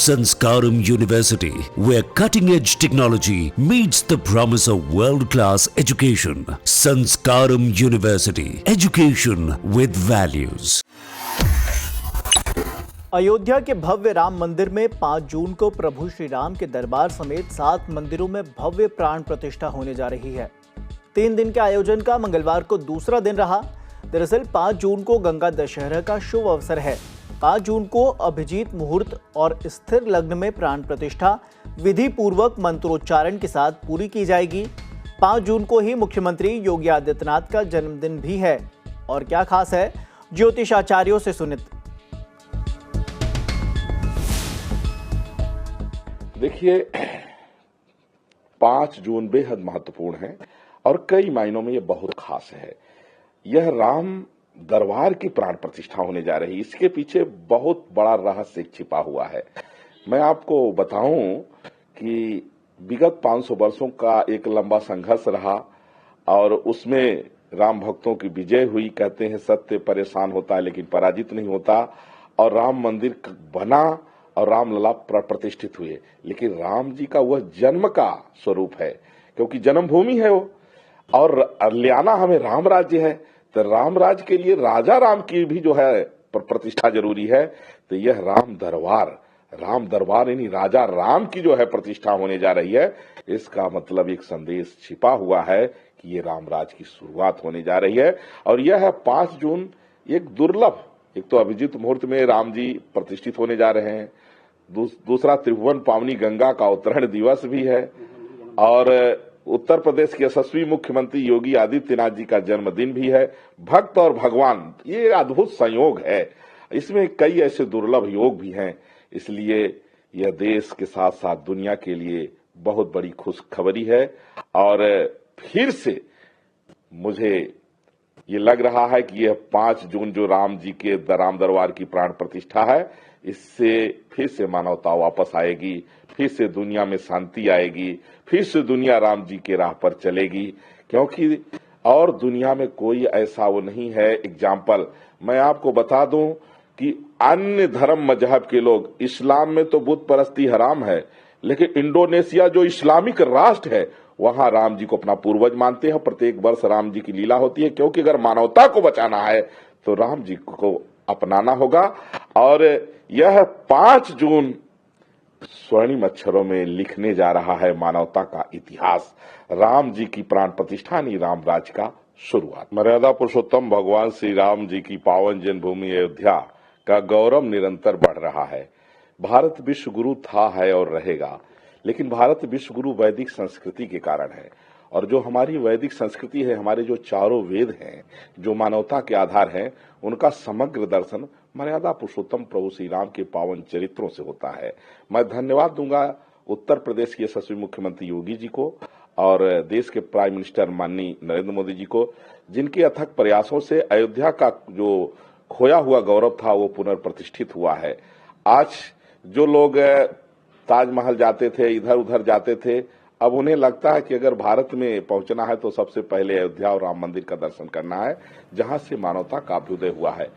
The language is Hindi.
Sanskaram University, where cutting-edge technology meets the promise of world-class education. Sanskaram University, education with values. Ayodhya के भव्य राम मंदिर में 5 जून को प्रभु श्री राम के दरबार समेत 7 मंदिरों में भव्य प्राण प्रतिष्ठा होने जा रही है। 3 दिन के आयोजन का मंगलवार को दूसरा दिन रहा। दरअसल 5 जून को गंगा दशहरा का शुभ अवसर है। 5 जून को अभिजीत मुहूर्त और स्थिर लग्न में प्राण प्रतिष्ठा विधि पूर्वक मंत्रोच्चारण के साथ पूरी की जाएगी। 5 जून को ही मुख्यमंत्री योगी आदित्यनाथ का जन्मदिन भी है। और क्या खास है, ज्योतिष आचार्यों से सुनित। देखिए, 5 जून बेहद महत्वपूर्ण है और कई मायनों में यह बहुत खास है। यह राम दरबार की प्राण प्रतिष्ठा होने जा रही है। इसके पीछे बहुत बड़ा रहस्य छिपा हुआ है। मैं आपको बताऊं कि विगत 500 वर्षों का एक लंबा संघर्ष रहा और उसमें राम भक्तों की विजय हुई। कहते हैं सत्य परेशान होता है लेकिन पराजित नहीं होता, और राम मंदिर बना और रामलला प्रतिष्ठित हुए। लेकिन राम जी का वह जन्म का स्वरूप है, क्योंकि जन्मभूमि है वो, और लाना हमें राम राज्य है। तो राम राज्य के लिए राजा राम की भी जो है प्रतिष्ठा जरूरी है। तो यह राम दरबार यानी राजा राम की जो है प्रतिष्ठा होने जा रही है। इसका मतलब एक संदेश छिपा हुआ है कि ये राम राज की शुरुआत होने जा रही है। और यह है 5 जून, एक दुर्लभ, एक तो अभिजीत मुहूर्त में राम जी प्रतिष्ठित होने जा रहे हैं, दूसरा त्रिभुवन पावनी गंगा का अवतरण दिवस भी है, और उत्तर प्रदेश के यशस्वी मुख्यमंत्री योगी आदित्यनाथ जी का जन्मदिन भी है। भक्त और भगवान, ये अद्भुत संयोग है। इसमें कई ऐसे दुर्लभ योग भी हैं। इसलिए यह देश के साथ साथ दुनिया के लिए बहुत बड़ी खुशखबरी है। और फिर से मुझे ये लग रहा है कि यह 5 जून जो राम जी के राम दरबार की प्राण प्रतिष्ठा है, इससे फिर से मानवता वापस आएगी, फिर से दुनिया में शांति आएगी, फिर से दुनिया राम जी के राह पर चलेगी। क्योंकि और दुनिया में कोई ऐसा वो नहीं है। एग्जाम्पल मैं आपको बता दूं कि अन्य धर्म मजहब के लोग, इस्लाम में तो बुत परस्ती हराम है, लेकिन इंडोनेशिया जो इस्लामिक राष्ट्र है, वहां राम जी को अपना पूर्वज मानते हैं। प्रत्येक वर्ष राम जी की लीला होती है, क्योंकि अगर मानवता को बचाना है तो राम जी को अपनाना होगा। और यह 5 जून स्वर्णिम अक्षरों में लिखने जा रहा है मानवता का इतिहास। राम जी की प्राण प्रतिष्ठा नहीं, राम राज का शुरुआत। मर्यादा पुरुषोत्तम भगवान श्री राम जी की पावन जन्मभूमि अयोध्या का गौरव निरंतर बढ़ रहा है। भारत विश्व गुरु था, है और रहेगा, लेकिन भारत विश्व गुरु वैदिक संस्कृति के कारण है। और जो हमारी वैदिक संस्कृति है, हमारे जो चारों वेद हैं, जो मानवता के आधार हैं, उनका समग्र दर्शन मर्यादा पुरुषोत्तम प्रभु श्री राम के पावन चरित्रों से होता है। मैं धन्यवाद दूंगा उत्तर प्रदेश के यशस्वी मुख्यमंत्री योगी जी को और देश के प्राइम मिनिस्टर माननीय नरेंद्र मोदी जी को, जिनके अथक प्रयासों से अयोध्या का जो खोया हुआ गौरव था वो पुनर्प्रतिष्ठित हुआ है। आज जो लोग ताजमहल जाते थे, इधर उधर जाते थे, अब उन्हें लगता है कि अगर भारत में पहुंचना है तो सबसे पहले अयोध्या और राम मंदिर का दर्शन करना है, जहां से मानवता का अभ्युदय हुआ है।